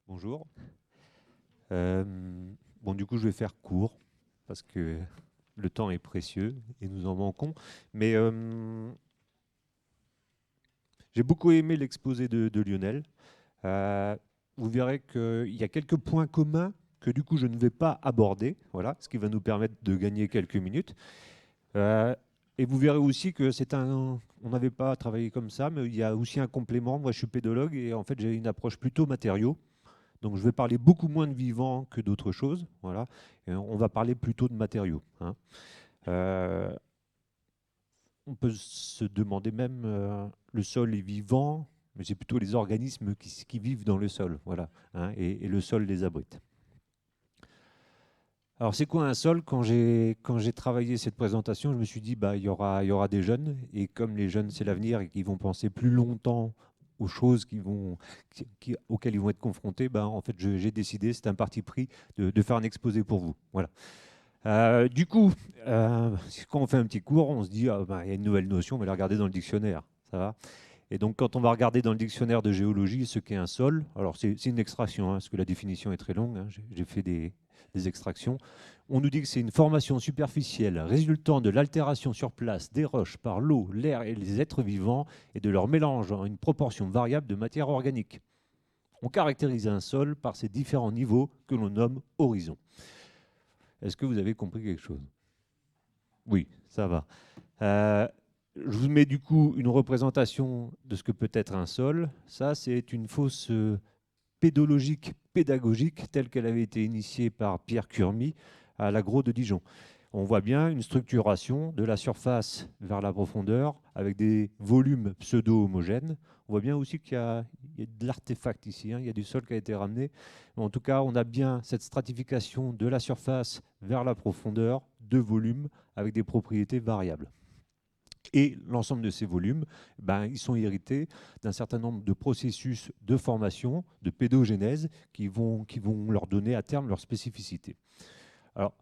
Bonjour. Euh, bon, du coup, je vais faire court parce que le temps est précieux et nous en manquons. Mais j'ai beaucoup aimé l'exposé de Lionel. Euh, Vous verrez qu'il y a quelques points communs que du coup je ne vais pas aborder, voilà, ce qui va nous permettre de gagner quelques minutes. Euh, et vous verrez aussi que on n'avait pas travaillé comme ça, mais il y a aussi un complément. Moi, je suis pédologue et en fait, j'ai une approche plutôt matériaux. Donc je vais parler beaucoup moins de vivants que d'autres choses. Voilà. Et on va parler plutôt de matériaux, hein. Euh, on peut se demander même, le sol est vivant, mais c'est plutôt les organismes qui vivent dans le sol, voilà, hein, et le sol les abrite. Alors c'est quoi un sol? Quand j'ai travaillé cette présentation, je me suis dit bah il y aura des jeunes, et comme les jeunes c'est l'avenir et qu'ils vont penser plus longtemps aux choses auxquelles ils vont être confrontés, bah, en fait j'ai décidé, c'est un parti pris, de faire un exposé pour vous. Voilà. Du coup, quand on fait un petit cours, on se dit ah, bah, il y a une nouvelle notion, on va la regarder dans le dictionnaire. Ça va? Et donc, quand on va regarder dans le dictionnaire de géologie ce qu'est un sol, alors c'est une extraction, hein, parce que la définition est très longue, hein, j'ai fait des extractions. On nous dit que c'est une formation superficielle résultant de l'altération sur place des roches par l'eau, l'air et les êtres vivants et de leur mélange en une proportion variable de matière organique. On caractérise un sol par ses différents niveaux que l'on nomme horizons. Est-ce que vous avez compris quelque chose? Oui, ça va. Euh, je vous mets du coup une représentation de ce que peut être un sol. Ça, c'est une fosse pédologique, pédagogique, telle qu'elle avait été initiée par Pierre Curmy à l'agro de Dijon. On voit bien une structuration de la surface vers la profondeur avec des volumes pseudo-homogènes. On voit bien aussi qu'il y a de l'artefact ici, hein, il y a du sol qui a été ramené. En tout cas, on a bien cette stratification de la surface vers la profondeur de volumes avec des propriétés variables. Et l'ensemble de ces volumes, ben, ils sont hérités d'un certain nombre de processus de formation, de pédogénèse, qui vont leur donner à terme leur spécificité. Alors,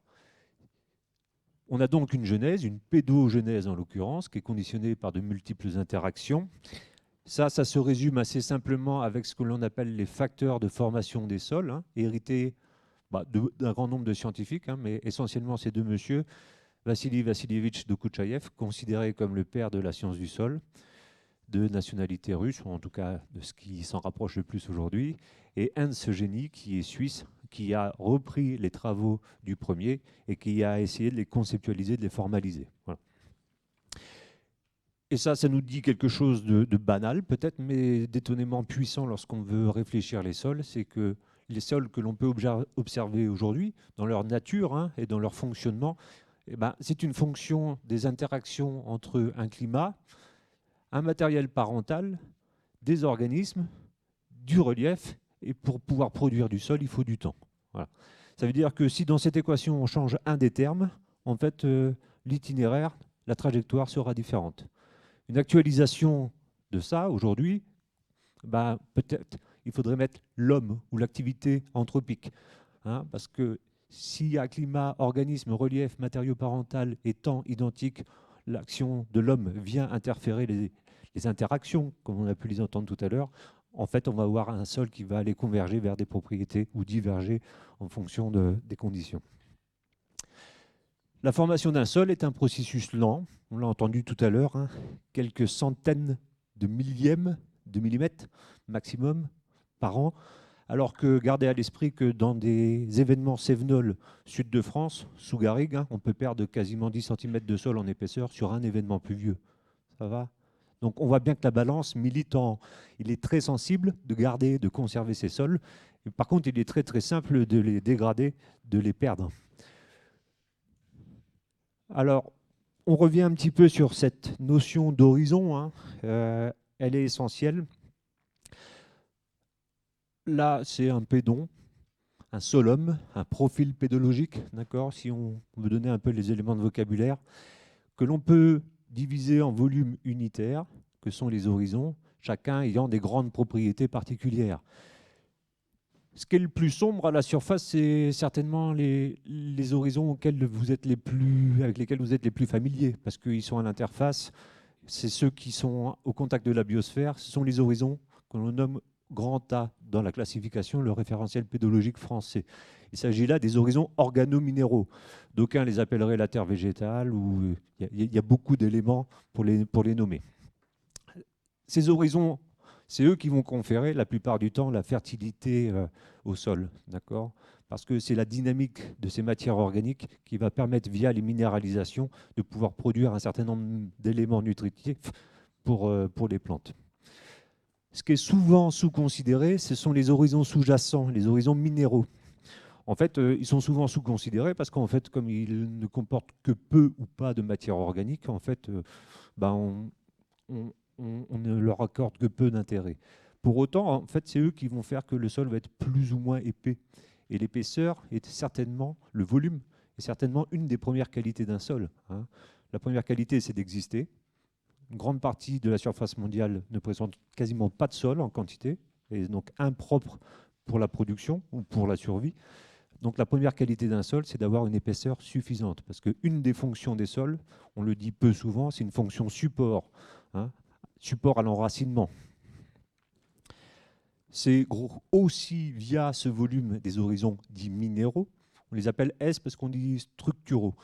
on a donc une genèse, une pédogénèse en l'occurrence, qui est conditionnée par de multiples interactions. Ça se résume assez simplement avec ce que l'on appelle les facteurs de formation des sols, hein, hérités d'un grand nombre de scientifiques, hein, mais essentiellement ces deux messieurs, Vassili Vassilievitch Dokuchaïev, considéré comme le père de la science du sol, de nationalité russe, ou en tout cas de ce qui s'en rapproche le plus aujourd'hui, et Hans Genie, qui est suisse, qui a repris les travaux du premier et qui a essayé de les conceptualiser, de les formaliser. Voilà. Et ça nous dit quelque chose de banal peut-être, mais d'étonnamment puissant lorsqu'on veut réfléchir les sols, c'est que les sols que l'on peut observer aujourd'hui, dans leur nature, hein, et dans leur fonctionnement, eh ben, c'est une fonction des interactions entre un climat, un matériel parental, des organismes, du relief, et pour pouvoir produire du sol, il faut du temps. Voilà. Ça veut dire que si dans cette équation on change un des termes, en fait, l'itinéraire, la trajectoire sera différente. Une actualisation de ça aujourd'hui, bah, peut-être il faudrait mettre l'homme ou l'activité anthropique, hein, parce que s'il y a climat, organisme, relief, matériau parental et temps identiques, l'action de l'homme vient interférer les interactions, comme on a pu les entendre tout à l'heure. En fait, on va avoir un sol qui va aller converger vers des propriétés ou diverger en fonction des conditions. La formation d'un sol est un processus lent, on l'a entendu tout à l'heure, hein, quelques centaines de millièmes de millimètres maximum par an, alors que gardez à l'esprit que dans des événements cévenols sud de France, sous Garrigue, hein, on peut perdre quasiment 10 cm de sol en épaisseur sur un événement pluvieux. Ça va? Donc on voit bien que la balance milite il est très sensible de garder, de conserver ces sols. Et par contre, il est très très simple de les dégrader, de les perdre. Alors, on revient un petit peu sur cette notion d'horizon, hein. Elle est essentielle. Là, c'est un pédon, un solum, un profil pédologique, d'accord, si on veut donner un peu les éléments de vocabulaire, que l'on peut diviser en volumes unitaires, que sont les horizons, chacun ayant des grandes propriétés particulières. Ce qui est le plus sombre à la surface, c'est certainement les horizons avec lesquels vous êtes les plus familiers, parce qu'ils sont à l'interface. C'est ceux qui sont au contact de la biosphère. Ce sont les horizons que l'on nomme grand A dans la classification, le référentiel pédologique français. Il s'agit là des horizons organo-minéraux. D'aucuns les appelleraient la terre végétale, ou il y a beaucoup d'éléments pour les nommer. Ces horizons, c'est eux qui vont conférer la plupart du temps la fertilité au sol, d'accord ? Parce que c'est la dynamique de ces matières organiques qui va permettre, via les minéralisations, de pouvoir produire un certain nombre d'éléments nutritifs pour les plantes. Ce qui est souvent sous-considéré, ce sont les horizons sous-jacents, les horizons minéraux. En fait, ils sont souvent sous-considérés parce qu'en fait, comme ils ne comportent que peu ou pas de matière organique, en fait, on ne leur accorde que peu d'intérêt. Pour autant, en fait, c'est eux qui vont faire que le sol va être plus ou moins épais. Et l'épaisseur est certainement, le volume est certainement une des premières qualités d'un sol. Hein. La première qualité, c'est d'exister. Une grande partie de la surface mondiale ne présente quasiment pas de sol en quantité, et donc impropre pour la production ou pour la survie. Donc la première qualité d'un sol, c'est d'avoir une épaisseur suffisante. Parce qu'une des fonctions des sols, on le dit peu souvent, c'est une fonction support. Hein, support à l'enracinement. C'est aussi via ce volume des horizons dits minéraux, on les appelle S parce qu'on dit structuraux,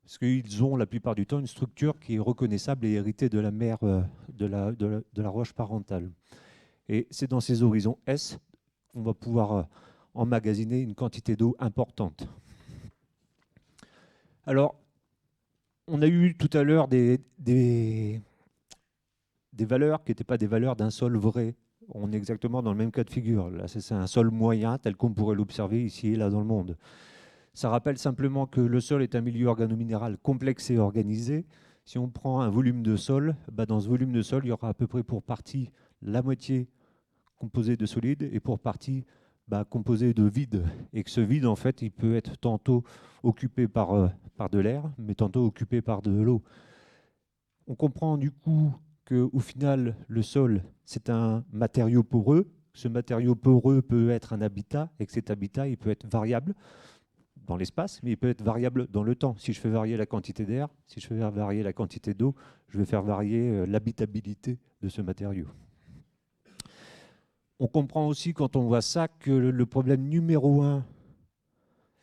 parce qu'ils ont la plupart du temps une structure qui est reconnaissable et héritée de la mère, de la roche parentale. Et c'est dans ces horizons S qu'on va pouvoir emmagasiner une quantité d'eau importante. Alors, on a eu tout à l'heure des valeurs qui n'étaient pas des valeurs d'un sol vrai. On est exactement dans le même cas de figure. Là, c'est un sol moyen tel qu'on pourrait l'observer ici et là dans le monde. Ça rappelle simplement que le sol est un milieu organominéral complexe et organisé. Si on prend un volume de sol, dans ce volume de sol, il y aura à peu près pour partie la moitié composée de solide et pour partie composé de vide. Et que ce vide, en fait, il peut être tantôt occupé par de l'air, mais tantôt occupé par de l'eau. On comprend du coup qu'au final, le sol, c'est un matériau poreux. Ce matériau poreux peut être un habitat, et que cet habitat, il peut être variable dans l'espace, mais il peut être variable dans le temps. Si je fais varier la quantité d'air, si je fais varier la quantité d'eau, je vais faire varier l'habitabilité de ce matériau. On comprend aussi, quand on voit ça, que le problème numéro 1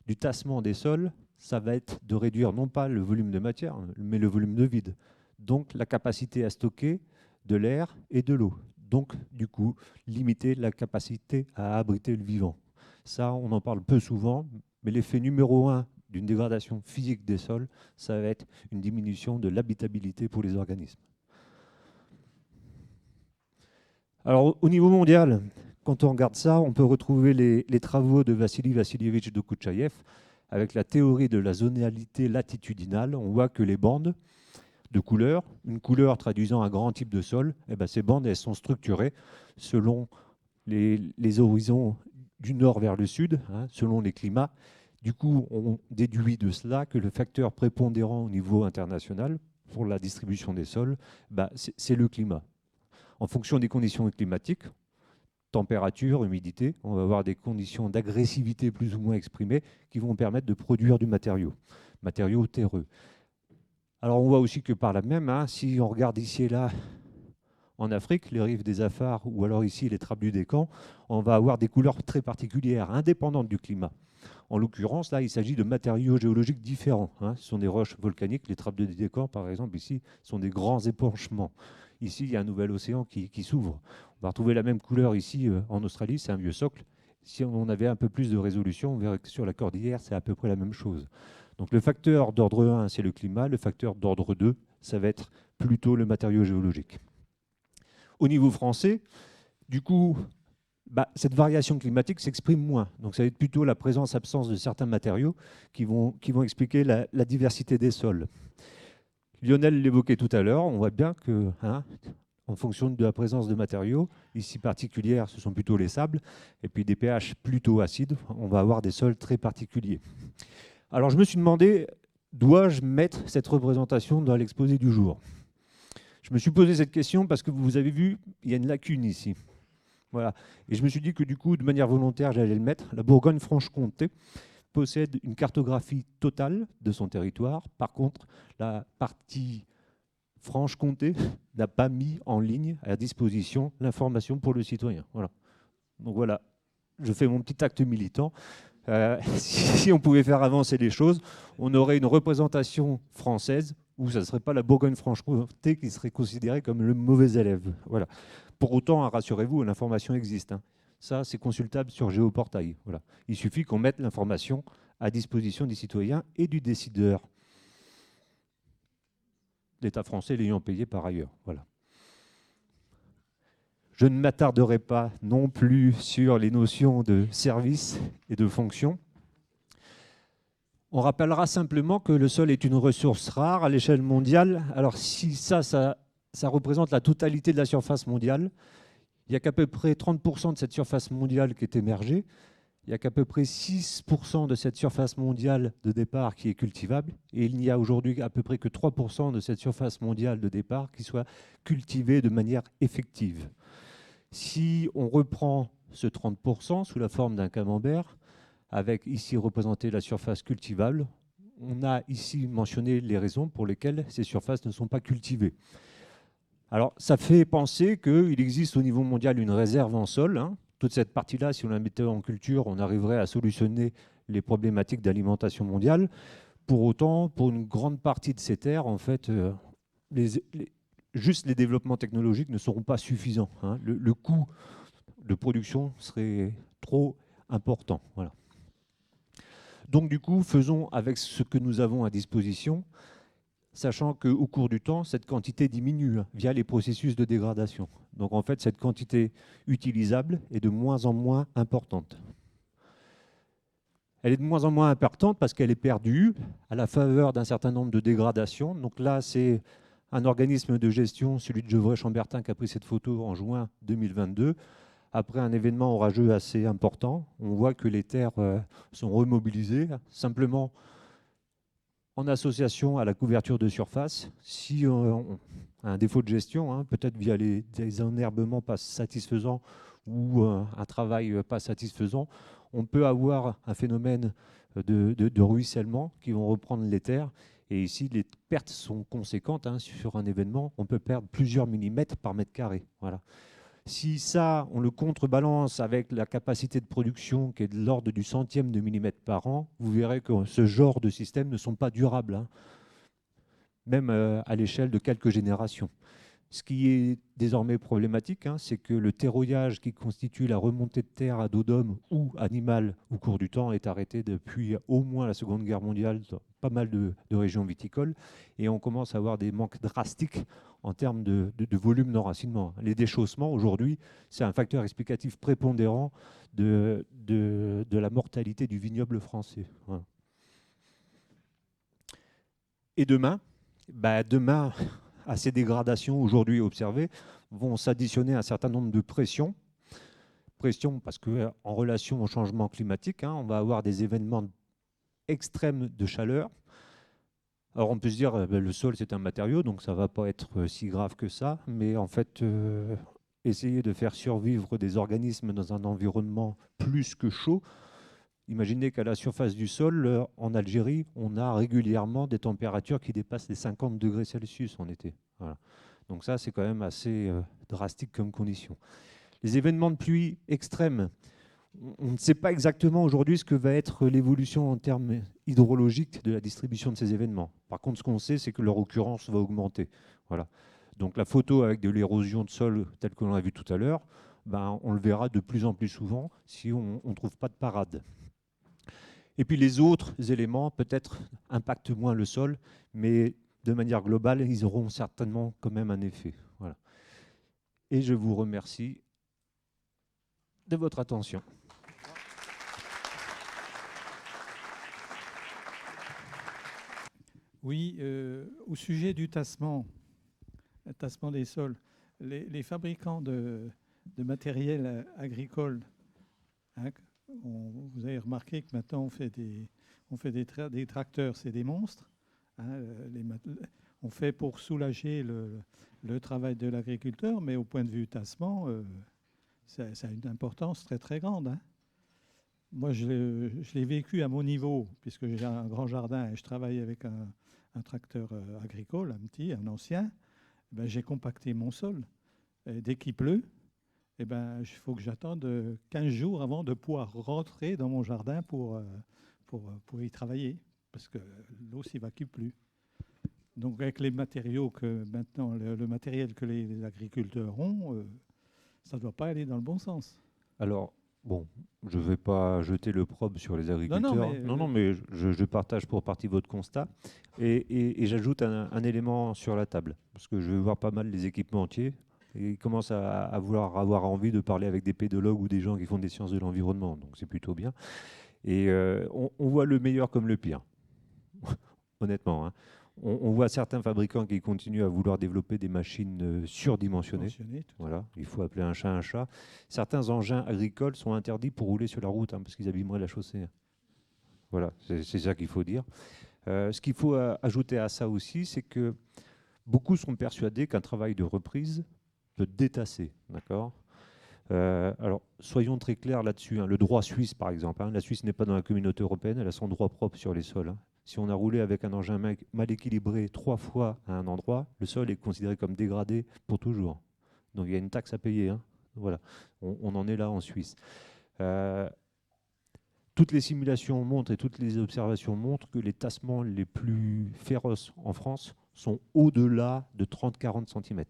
du tassement des sols, ça va être de réduire non pas le volume de matière, mais le volume de vide. Donc la capacité à stocker de l'air et de l'eau. Donc, du coup, limiter la capacité à abriter le vivant. Ça, on en parle peu souvent, mais l'effet numéro 1 d'une dégradation physique des sols, ça va être une diminution de l'habitabilité pour les organismes. Alors, au niveau mondial, quand on regarde ça, on peut retrouver les travaux de Vassili Vassilievitch Dokuchaïev avec la théorie de la zonalité latitudinale. On voit que les bandes de couleurs, une couleur traduisant un grand type de sol, ces bandes elles sont structurées selon les horizons du nord vers le sud, selon les climats. Du coup, on déduit de cela que le facteur prépondérant au niveau international pour la distribution des sols, c'est le climat. En fonction des conditions climatiques, température, humidité, on va avoir des conditions d'agressivité plus ou moins exprimées qui vont permettre de produire du matériau terreux. Alors on voit aussi que par là même, si on regarde ici et là en Afrique, les rives des Afars ou alors ici les trappes du Décan, on va avoir des couleurs très particulières, indépendantes du climat. En l'occurrence, là, il s'agit de matériaux géologiques différents. Ce sont des roches volcaniques. Les trappes de Décan, par exemple, ici, sont des grands épanchements. Ici, il y a un nouvel océan qui s'ouvre. On va retrouver la même couleur ici en Australie, c'est un vieux socle. Si on avait un peu plus de résolution, on verrait que sur la cordillère, c'est à peu près la même chose. Donc le facteur d'ordre 1, c'est le climat. Le facteur d'ordre 2, ça va être plutôt le matériau géologique. Au niveau français, du coup, cette variation climatique s'exprime moins. Donc ça va être plutôt la présence-absence de certains matériaux qui vont expliquer la diversité des sols. Lionel l'évoquait tout à l'heure, on voit bien que, en fonction de la présence de matériaux, ici particulières, ce sont plutôt les sables, et puis des pH plutôt acides, on va avoir des sols très particuliers. Alors je me suis demandé, dois-je mettre cette représentation dans l'exposé du jour ? Je me suis posé cette question parce que vous avez vu, il y a une lacune ici. Voilà. Et je me suis dit que du coup, de manière volontaire, j'allais le mettre. La Bourgogne-Franche-Comté possède une cartographie totale de son territoire. Par contre, la partie Franche-Comté n'a pas mis en ligne à disposition l'information pour le citoyen. Voilà. Donc voilà, je fais mon petit acte militant. Si on pouvait faire avancer les choses, on aurait une représentation française où ça ne serait pas la Bourgogne-Franche-Comté qui serait considérée comme le mauvais élève. Voilà. Pour autant, hein, rassurez-vous, l'information existe. Hein. Ça, c'est consultable sur Géoportail. Voilà. Il suffit qu'on mette l'information à disposition des citoyens et du décideur. L'État français l'ayant payé par ailleurs. Voilà. Je ne m'attarderai pas non plus sur les notions de service et de fonction. On rappellera simplement que le sol est une ressource rare à l'échelle mondiale. Alors si ça représente la totalité de la surface mondiale, il n'y a qu'à peu près 30% de cette surface mondiale qui est émergée. Il n'y a qu'à peu près 6% de cette surface mondiale de départ qui est cultivable. Et il n'y a aujourd'hui à peu près que 3% de cette surface mondiale de départ qui soit cultivée de manière effective. Si on reprend ce 30% sous la forme d'un camembert, avec ici représenté la surface cultivable, on a ici mentionné les raisons pour lesquelles ces surfaces ne sont pas cultivées. Alors, ça fait penser qu'il existe au niveau mondial une réserve en sol. Hein. Toute cette partie-là, si on la mettait en culture, on arriverait à solutionner les problématiques d'alimentation mondiale. Pour autant, pour une grande partie de ces terres, en fait, juste les développements technologiques ne seront pas suffisants. Hein. Le coût de production serait trop important. Voilà. Donc du coup, faisons avec ce que nous avons à disposition, sachant qu'au cours du temps, cette quantité diminue via les processus de dégradation. Donc en fait, cette quantité utilisable est de moins en moins importante. Elle est de moins en moins importante parce qu'elle est perdue à la faveur d'un certain nombre de dégradations. Donc là, c'est un organisme de gestion, celui de Gevrey-Chambertin, qui a pris cette photo en juin 2022. Après un événement orageux assez important, on voit que les terres sont remobilisées, simplement en association à la couverture de surface. Si on a un défaut de gestion, hein, peut-être via des enherbements pas satisfaisants ou un travail pas satisfaisant, on peut avoir un phénomène de ruissellement qui vont reprendre les terres. Et ici, les pertes sont conséquentes. Hein, sur un événement, on peut perdre plusieurs millimètres par mètre carré. Voilà. Si ça, on le contrebalance avec la capacité de production qui est de l'ordre du centième de millimètre par an, vous verrez que ce genre de systèmes ne sont pas durables, hein, même à l'échelle de quelques générations. Ce qui est désormais problématique, hein, c'est que le terroyage qui constitue la remontée de terre à dos d'homme ou animal au cours du temps est arrêté depuis au moins la Seconde Guerre mondiale dans pas mal de régions viticoles. Et on commence à avoir des manques drastiques en termes de volume d'enracinement. Les déchaussements, aujourd'hui, c'est un facteur explicatif prépondérant de la mortalité du vignoble français. Voilà. Et demain, demain, à ces dégradations aujourd'hui observées, vont s'additionner un certain nombre de pressions. Pressions parce qu'en relation au changement climatique, hein, on va avoir des événements extrêmes de chaleur. Alors on peut se dire, le sol c'est un matériau, donc ça ne va pas être si grave que ça, mais en fait, essayer de faire survivre des organismes dans un environnement plus que chaud. Imaginez qu'à la surface du sol, en Algérie, on a régulièrement des températures qui dépassent les 50 degrés Celsius en été. Voilà. Donc ça, c'est quand même assez drastique comme condition. Les événements de pluie extrêmes, on ne sait pas exactement aujourd'hui ce que va être l'évolution en termes hydrologiques de la distribution de ces événements. Par contre, ce qu'on sait, c'est que leur occurrence va augmenter. Voilà. Donc la photo avec de l'érosion de sol, telle que l'on a vu tout à l'heure, on le verra de plus en plus souvent si on ne trouve pas de parade. Et puis les autres éléments, peut-être, impactent moins le sol, mais de manière globale, ils auront certainement quand même un effet. Voilà. Et je vous remercie de votre attention. Oui, au sujet du tassement des sols, les fabricants de matériel agricole, hein, vous avez remarqué que maintenant on fait des tracteurs, c'est des monstres. Hein, on fait pour soulager le travail de l'agriculteur, mais au point de vue tassement, ça a une importance très très grande. Hein. Moi, je l'ai vécu à mon niveau, puisque j'ai un grand jardin et je travaille avec un tracteur agricole, un ancien. Ben, j'ai compacté mon sol. Et dès qu'il pleut, eh ben, il faut que j'attende 15 jours avant de pouvoir rentrer dans mon jardin pour y travailler, parce que l'eau s'évacue plus. Donc avec les matériaux que maintenant, le matériel que les agriculteurs ont, ça ne doit pas aller dans le bon sens. Alors, bon, je ne vais pas jeter le probe sur les Non, non, agriculteurs. mais Non, non, mais je partage pour partie votre constat. Et j'ajoute un élément sur la table. Parce que je vais voir pas mal les équipementiers. Et ils commencent à vouloir avoir envie de parler avec des pédologues ou des gens qui font des sciences de l'environnement. Donc c'est plutôt bien. Et on voit le meilleur comme le pire. Honnêtement, hein. On voit certains fabricants qui continuent à vouloir développer des machines surdimensionnées. mentionné tout. Voilà, il faut appeler un chat un chat. Certains engins agricoles sont interdits pour rouler sur la route, hein, parce qu'ils abîmeraient la chaussée. Voilà, c'est ça qu'il faut dire. Ce qu'il faut ajouter à ça aussi, c'est que beaucoup sont persuadés qu'un travail de reprise peut détasser. D'accord. Alors, soyons très clairs là-dessus, hein. Le droit suisse, par exemple, hein, la Suisse n'est pas dans la communauté européenne, elle a son droit propre sur les sols, hein. Si on a roulé avec un engin mal équilibré 3 fois à un endroit, le sol est considéré comme dégradé pour toujours. Donc il y a une taxe à payer, hein. Voilà, on en est là en Suisse. Euh, Toutes les simulations montrent et toutes les observations montrent que les tassements les plus féroces en France sont au-delà de 30-40 cm.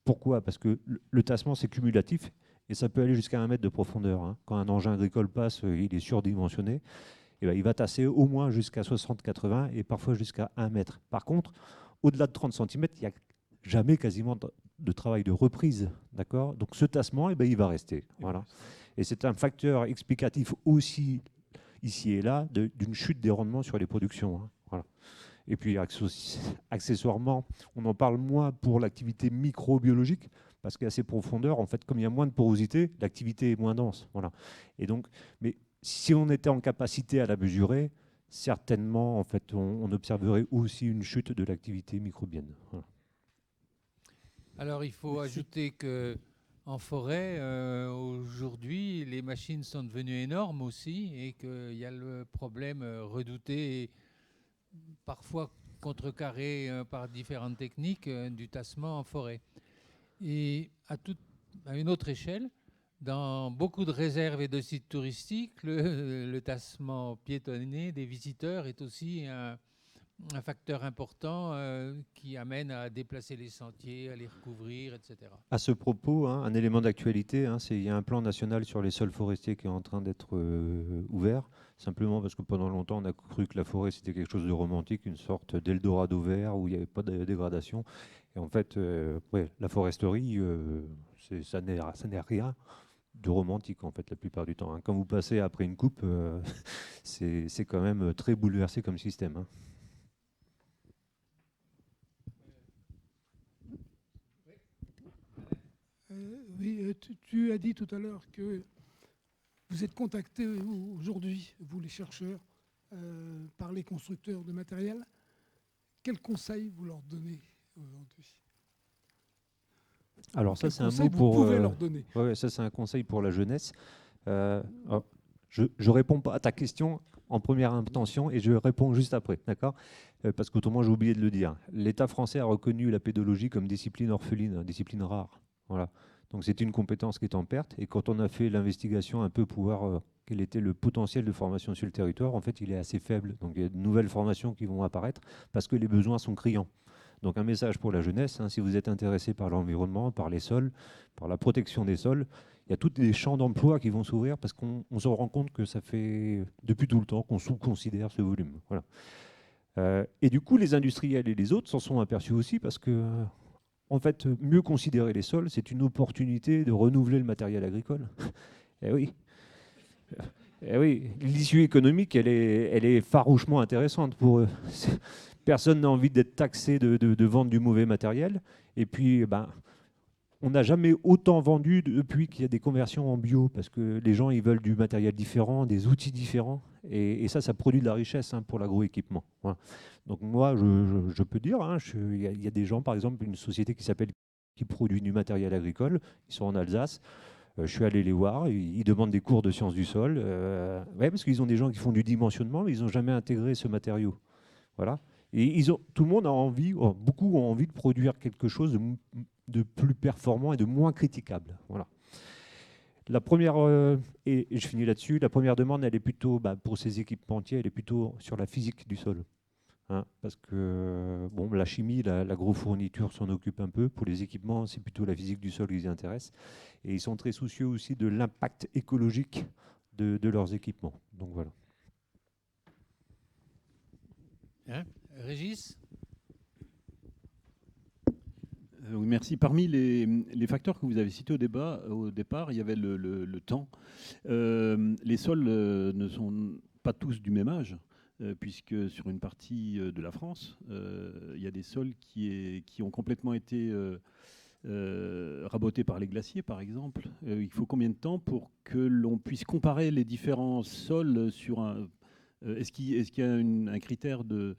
Pourquoi? Parce que le tassement, c'est cumulatif et ça peut aller jusqu'à 1 mètre de profondeur, hein. Quand un engin agricole passe, il est surdimensionné, et ben, il va tasser au moins jusqu'à 60-80 et parfois jusqu'à 1 mètre. Par contre, au-delà de 30 cm, il n'y a jamais quasiment de travail de reprise. D'accord. Donc ce tassement, eh ben, il va rester. Voilà. Et c'est un facteur explicatif aussi, ici et là, d'une chute des rendements sur les productions, hein. Voilà. Et puis accessoirement, on en parle moins pour l'activité microbiologique, parce qu'à ces profondeurs, en fait, comme il y a moins de porosité, l'activité est moins dense. Voilà. Et donc, mais si on était en capacité à la mesurer, certainement, en fait, on observerait aussi une chute de l'activité microbienne. Voilà. Alors, il faut ajouter que en forêt, aujourd'hui, les machines sont devenues énormes aussi et qu'il y a le problème redouté et parfois contrecarré par différentes techniques du tassement en forêt. Et à une autre échelle, dans beaucoup de réserves et de sites touristiques, le tassement piétonné des visiteurs est aussi un facteur important qui amène à déplacer les sentiers, à les recouvrir, etc. À ce propos, hein, un élément d'actualité, hein, il y a un plan national sur les sols forestiers qui est en train d'être ouvert, simplement parce que pendant longtemps, on a cru que la forêt, c'était quelque chose de romantique, une sorte d'Eldorado vert où il n'y avait pas de dégradation. Et en fait, ouais, la foresterie, ça n'est rien de romantique, en fait, la plupart du temps, hein. Quand vous passez après une coupe, c'est quand même très bouleversé comme système, hein. Oui, tu as dit tout à l'heure que vous êtes contactés aujourd'hui, vous les chercheurs, par les constructeurs de matériel. Quels conseils vous leur donnez aujourd'hui? Alors ça, Quels c'est un conseils mot vous pour... pouvez leur donner? ouais, ça, c'est un conseil pour la jeunesse. Alors, je ne réponds pas à ta question en première intention et je réponds juste après, d'accord? Parce qu'autrement, j'ai oublié de le dire. L'État français a reconnu la pédologie comme discipline orpheline, discipline rare. Voilà. Donc c'est une compétence qui est en perte. Et quand on a fait l'investigation un peu pour voir quel était le potentiel de formation sur le territoire, en fait, il est assez faible. Donc il y a de nouvelles formations qui vont apparaître parce que les besoins sont criants. Donc un message pour la jeunesse, hein, si vous êtes intéressé par l'environnement, par les sols, par la protection des sols, il y a tous des champs d'emploi qui vont s'ouvrir parce qu'on se rend compte que ça fait depuis tout le temps qu'on sous-considère ce volume. Voilà. Et du coup, les industriels et les autres s'en sont aperçus aussi parce que, en fait, mieux considérer les sols, c'est une opportunité de renouveler le matériel agricole. Eh oui. Eh oui, l'issue économique, elle est farouchement intéressante pour eux. Personne n'a envie d'être taxé de vendre du mauvais matériel. Et puis, ben, on n'a jamais autant vendu depuis qu'il y a des conversions en bio, parce que les gens, ils veulent du matériel différent, des outils différents. Et ça produit de la richesse, hein, pour l'agroéquipement. Voilà. Donc moi, je peux dire, hein, il y a des gens, par exemple, une société qui produit du matériel agricole, ils sont en Alsace. Je suis allé les voir, ils demandent des cours de sciences du sol, ouais, parce qu'ils ont des gens qui font du dimensionnement, mais ils n'ont jamais intégré ce matériau. Voilà. Et tout le monde a envie, beaucoup ont envie de produire quelque chose de plus performant et de moins critiquable. Voilà. La première, et je finis là-dessus, la première demande, elle est plutôt, pour ces équipementiers, elle est plutôt sur la physique du sol. Hein, parce que bon, la chimie, l'agro-fourniture s'en occupe un peu. Pour les équipements, c'est plutôt la physique du sol qui les intéresse. Et ils sont très soucieux aussi de l'impact écologique de leurs équipements. Donc voilà. Hein, Régis? Oui, merci. Parmi les facteurs que vous avez cités au départ, il y avait le temps. Les sols ne sont pas tous du même âge, puisque sur une partie de la France, il y a des sols qui ont complètement été rabotés par les glaciers, par exemple. Il faut combien de temps pour que l'on puisse comparer les différents sols sur un... est-ce qu'il y a un critère de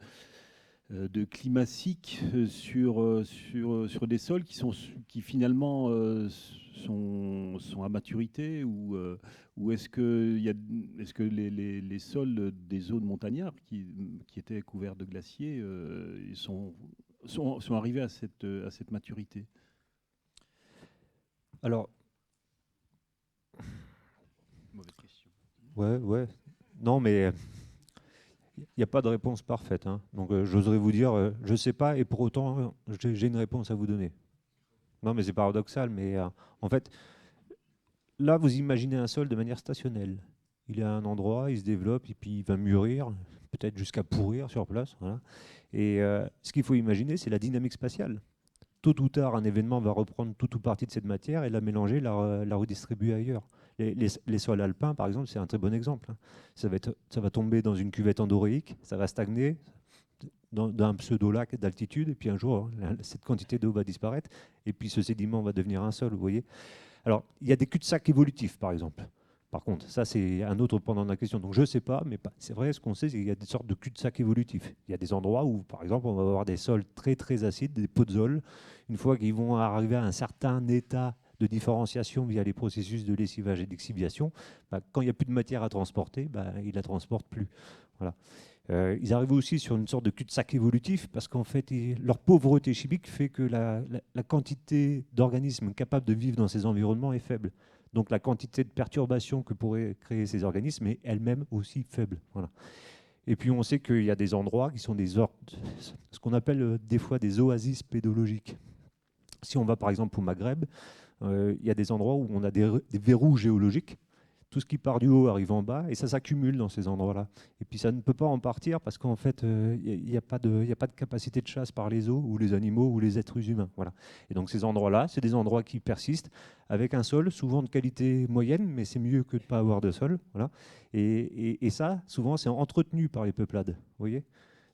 climatique sur des sols qui finalement sont à maturité, ou est-ce que les sols des zones montagnardes qui étaient couverts de glaciers sont arrivés à cette maturité? Alors, Mauvaise question. ouais. Non, mais il n'y a pas de réponse parfaite. Hein. Donc, j'oserais vous dire, je ne sais pas, et pour autant, j'ai une réponse à vous donner. Non, mais c'est paradoxal, mais en fait, là, vous imaginez un sol de manière stationnelle. Il est à un endroit, il se développe, et puis il va mûrir, peut-être jusqu'à pourrir sur place. Voilà. Et ce qu'il faut imaginer, c'est la dynamique spatiale. Tôt ou tard, un événement va reprendre tout ou partie de cette matière et la mélanger, la redistribuer ailleurs. Les sols alpins, par exemple, c'est un très bon exemple. Hein. Ça va tomber dans une cuvette endoréique, ça va stagner dans un pseudo-lac d'altitude, et puis un jour, cette quantité d'eau va disparaître, et puis ce sédiment va devenir un sol, vous voyez. Alors, il y a des cul-de-sac évolutifs, par exemple. Par contre, ça, c'est un autre pendant de la question. Donc, je ne sais pas, mais c'est vrai, ce qu'on sait, c'est qu'il y a des sortes de cul-de-sac évolutifs. Il y a des endroits où, par exemple, on va avoir des sols très, très acides, des pozzoles. Une fois qu'ils vont arriver à un certain état de différenciation via les processus de lessivage et d'exhibition, quand il n'y a plus de matière à transporter, ils ne la transportent plus. Voilà. Ils arrivent aussi sur une sorte de cul-de-sac évolutif parce qu'en fait, leur pauvreté chimique fait que la quantité d'organismes capables de vivre dans ces environnements est faible. Donc la quantité de perturbations que pourraient créer ces organismes est elle-même aussi faible. Voilà. Et puis on sait qu'il y a des endroits qui sont ce qu'on appelle des fois des oasis pédologiques. Si on va par exemple au Maghreb, il y a des endroits où on a des verrous géologiques. Tout ce qui part du haut arrive en bas et ça s'accumule dans ces endroits-là. Et puis ça ne peut pas en partir parce qu'en fait, il n'y a pas de capacité de chasse par les eaux ou les animaux ou les êtres humains. Voilà. Et donc ces endroits-là, c'est des endroits qui persistent avec un sol souvent de qualité moyenne, mais c'est mieux que de ne pas avoir de sol. Voilà. Et ça, souvent, c'est entretenu par les peuplades. Vous voyez ?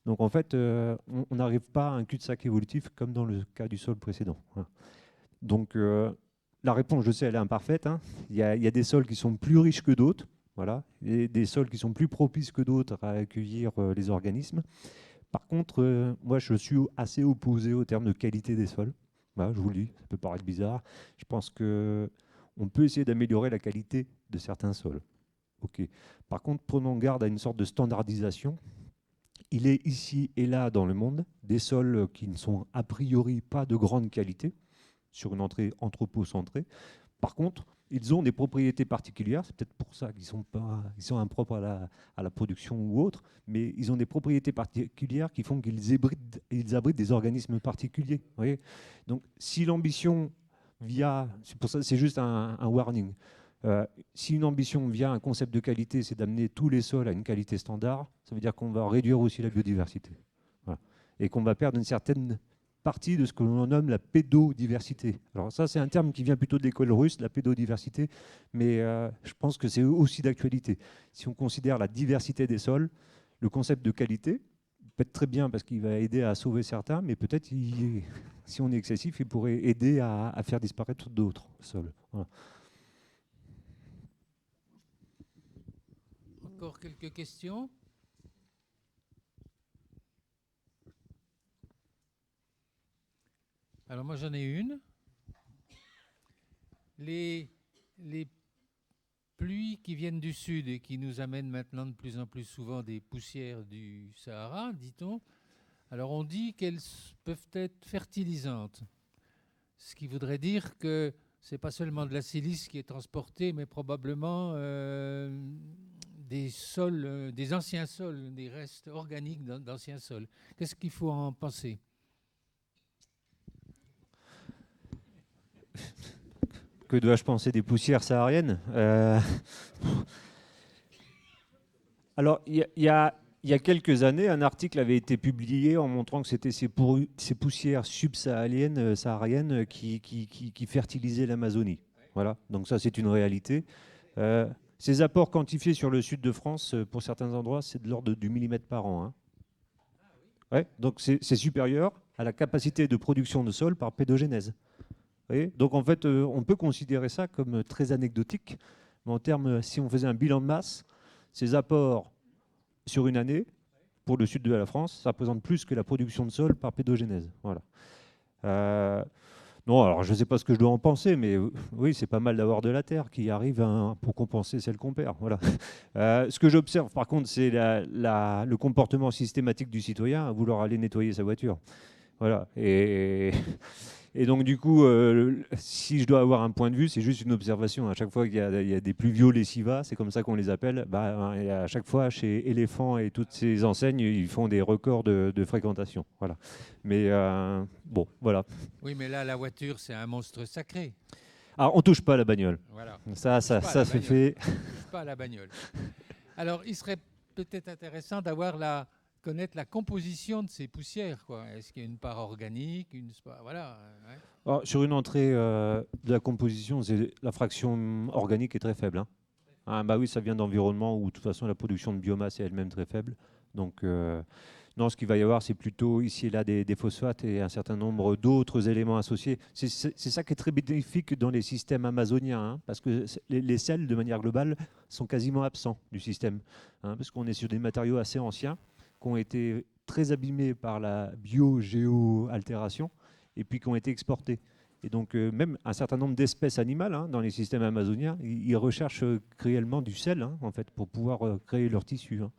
Donc en fait, on n'arrive pas à un cul-de-sac évolutif comme dans le cas du sol précédent. Voilà. Donc la réponse, je sais, elle est imparfaite. Hein. Il y a des sols qui sont plus riches que d'autres, voilà, et des sols qui sont plus propices que d'autres à accueillir les organismes. Par contre, moi, je suis assez opposé au terme de qualité des sols. Voilà, je vous le dis, ça peut paraître bizarre. Je pense qu'on peut essayer d'améliorer la qualité de certains sols. Okay. Par contre, prenons garde à une sorte de standardisation. Il est ici et là dans le monde des sols qui ne sont a priori pas de grande qualité, sur une entrée anthropocentrée. Par contre, ils ont des propriétés particulières, c'est peut-être pour ça qu'ils sont impropres à la production ou autre, mais ils ont des propriétés particulières qui font qu'ils abritent des organismes particuliers. Vous voyez. Donc, si l'ambition c'est pour ça, c'est juste un warning. Si une ambition via un concept de qualité, c'est d'amener tous les sols à une qualité standard, ça veut dire qu'on va réduire aussi la biodiversité. Voilà. Et qu'on va perdre une certaine partie de ce que l'on nomme la pédodiversité. Alors ça, c'est un terme qui vient plutôt de l'école russe, la pédodiversité, mais je pense que c'est aussi d'actualité. Si on considère la diversité des sols, le concept de qualité peut être très bien parce qu'il va aider à sauver certains, mais peut-être, si on est excessif, il pourrait aider à faire disparaître d'autres sols. Voilà. Encore quelques questions? Alors moi j'en ai une. Les pluies qui viennent du sud et qui nous amènent maintenant de plus en plus souvent des poussières du Sahara, dit-on. Alors on dit qu'elles peuvent être fertilisantes, ce qui voudrait dire que c'est pas seulement de la silice qui est transportée, mais probablement des sols, des anciens sols, des restes organiques d'anciens sols. Qu'est-ce qu'il faut en penser? Que dois-je penser des poussières sahariennes? Alors, il y a quelques années, un article avait été publié en montrant que c'était ces poussières sahariennes qui fertilisaient l'Amazonie. Voilà, donc ça c'est une réalité. Ces apports quantifiés sur le sud de France, pour certains endroits, c'est de l'ordre du millimètre par an, hein. Ouais, donc c'est supérieur à la capacité de production de sol par pédogénèse. Vous voyez, donc en fait, on peut considérer ça comme très anecdotique, mais en termes, si on faisait un bilan de masse, ces apports sur une année, pour le sud de la France, ça représente plus que la production de sol par pédogénèse. Voilà. Non, alors je ne sais pas ce que je dois en penser, mais oui, c'est pas mal d'avoir de la terre qui arrive pour compenser celle qu'on perd. Voilà. Ce que j'observe, par contre, c'est le comportement systématique du citoyen à vouloir aller nettoyer sa voiture. Voilà. Et donc, du coup, si je dois avoir un point de vue, c'est juste une observation. À chaque fois qu'il y a des pluviaux lessivas, c'est comme ça qu'on les appelle, et à chaque fois, chez Éléphant et toutes ces enseignes, ils font des records de fréquentation. Voilà. Mais bon, voilà. Oui, mais là, la voiture, c'est un monstre sacré. Ah, on touche pas à la bagnole. Voilà. Ça se fait. On touche pas à la bagnole. Alors, il serait peut-être intéressant connaître la composition de ces poussières, quoi. Est-ce qu'il y a une part organique, voilà. Ouais. Alors, sur une entrée de la composition, la fraction organique est très faible, hein. Ah, bah oui, ça vient d'environnements où de toute façon la production de biomasse est elle-même très faible. Donc non, ce qu'il va y avoir, c'est plutôt ici et là des phosphates et un certain nombre d'autres éléments associés. C'est ça qui est très bénéfique dans les systèmes amazoniens, hein, parce que les sels, de manière globale, sont quasiment absents du système, hein, parce qu'on est sur des matériaux assez anciens qui ont été très abîmés par la bio-géo-altération et puis qui ont été exportés. Et donc même un certain nombre d'espèces animales, hein, dans les systèmes amazoniens, ils recherchent réellement du sel, hein, en fait, pour pouvoir créer leur tissu, hein.